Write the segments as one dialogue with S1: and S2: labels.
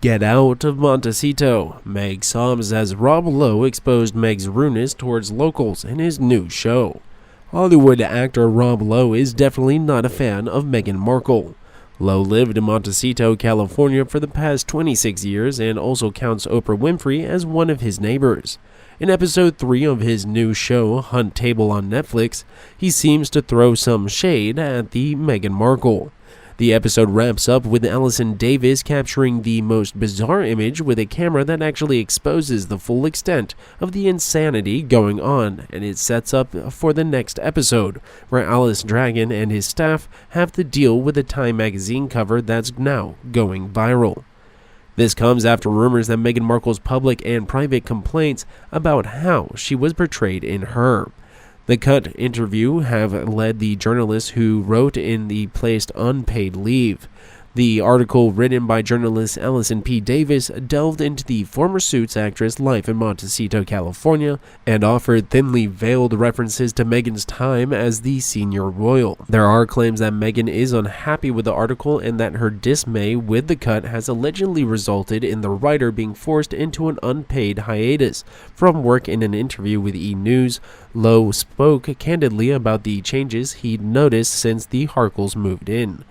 S1: Get out of Montecito. Meg Sobs as Rob Lowe exposed Meg's rudeness towards locals in his new show. Hollywood actor Rob Lowe is definitely not a fan of Meghan Markle. Lowe lived in Montecito, California for the past 26 years and also counts Oprah Winfrey as one of his neighbors. In episode 3 of his new show, Hunt Table on Netflix, he seems to throw some shade at the Meghan Markle. The episode wraps up with Allison Davis capturing the most bizarre image with a camera that actually exposes the full extent of the insanity going on, and it sets up for the next episode, where Alice Dragon and his staff have to deal with a Time magazine cover that's now going viral. This comes after rumors that Meghan Markle's public and private complaints about how she was portrayed in Her. The cut interview have led the journalist who wrote in the placed unpaid leave. The article, written by journalist Allison Davis, delved into the former Suits actress' life in Montecito, California, and offered thinly veiled references to Meghan's time as the senior royal. There are claims that Meghan is unhappy with the article and that her dismay with the cut has allegedly resulted in the writer being forced into an unpaid hiatus from work. In an interview with E! News, Lowe spoke candidly about the changes he'd noticed since the Markles moved in.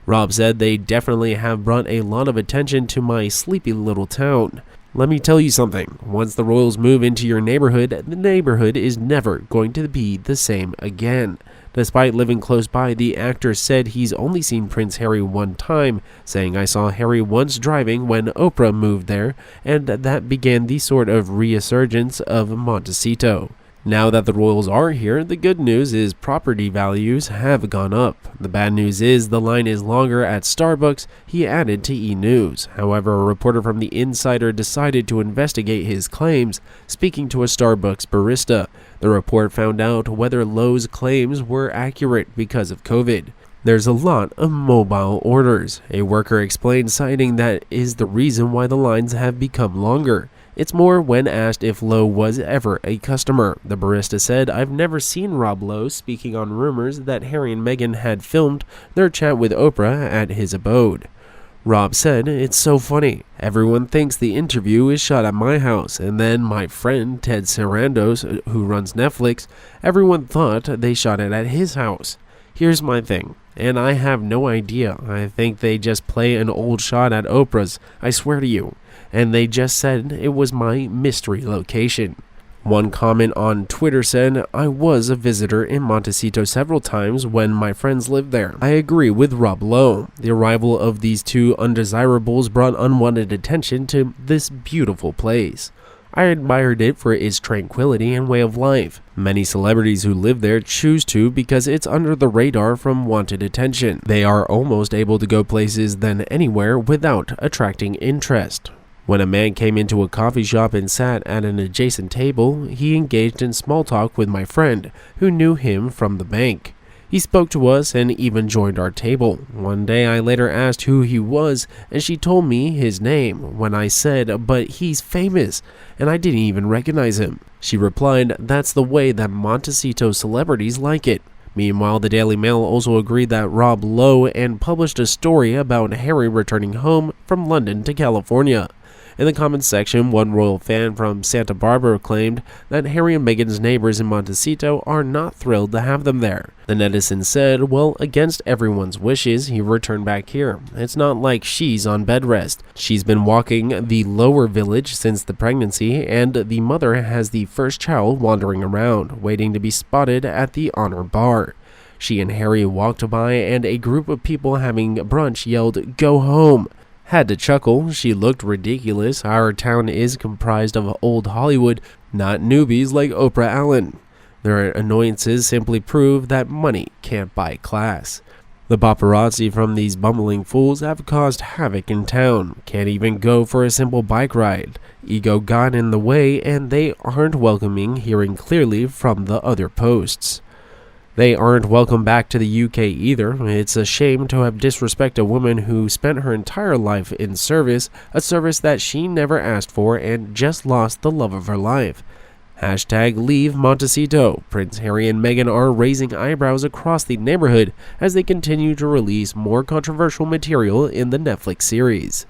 S1: Rob said, "They definitely have brought a lot of attention to my sleepy little town. Let me tell you something, once the royals move into your neighborhood, the neighborhood is never going to be the same again." Despite living close by, the actor said he's only seen Prince Harry one time, saying, "I saw Harry once driving when Oprah moved there, and that began the sort of resurgence of Montecito." Now that the royals are here, the good news is property values have gone up. The bad news is the line is longer at Starbucks, he added to E! News. However, a reporter from The Insider decided to investigate his claims, speaking to a Starbucks barista. The report found out whether Lowe's claims were accurate because of COVID. "There's a lot of mobile orders," a worker explained, citing that is the reason why the lines have become longer. It's more when asked if Lowe was ever a customer. The barista said, "I've never seen Rob Lowe speaking on rumors that Harry and Meghan had filmed their chat with Oprah at his abode." Rob said, "It's so funny. Everyone thinks the interview is shot at my house, and then my friend Ted Sarandos, who runs Netflix, everyone thought they shot it at his house. Here's my thing, and I have no idea. I think they just play an old shot at Oprah's, I swear to you. And they just said it was my mystery location." One comment on Twitter said, "I was a visitor in Montecito several times when my friends lived there. I agree with Rob Lowe. The arrival of these two undesirables brought unwanted attention to this beautiful place. I admired it for its tranquility and way of life. Many celebrities who live there choose to because it's under the radar from wanted attention. They are almost able to go places than anywhere without attracting interest." When a man came into a coffee shop and sat at an adjacent table, he engaged in small talk with my friend, who knew him from the bank. He spoke to us and even joined our table. One day I later asked who he was, and she told me his name. When I said, "But he's famous," and I didn't even recognize him, she replied, "That's the way that Montecito celebrities like it." Meanwhile, the Daily Mail also agreed that Rob Lowe and published a story about Harry returning home from London to California. In the comments section, one royal fan from Santa Barbara claimed that Harry and Meghan's neighbors in Montecito are not thrilled to have them there. The netizen said, "Well, against everyone's wishes, he returned back here. It's not like she's on bed rest. She's been walking the lower village since the pregnancy, and the mother has the first child wandering around, waiting to be spotted at the honor bar. She and Harry walked by, and a group of people having brunch yelled, 'Go home!' Had to chuckle. She looked ridiculous. Our town is comprised of old Hollywood, not newbies like Oprah Allen. Their annoyances simply prove that money can't buy class. The paparazzi from these bumbling fools have caused havoc in town. Can't even go for a simple bike ride. Ego got in the way, and they aren't welcoming, hearing clearly from the other posts. They aren't welcome back to the UK either. It's a shame to have disrespected a woman who spent her entire life in service, a service that she never asked for and just lost the love of her life. Hashtag leave Montecito. Prince Harry and Meghan are raising eyebrows across the neighborhood as they continue to release more controversial material in the Netflix series.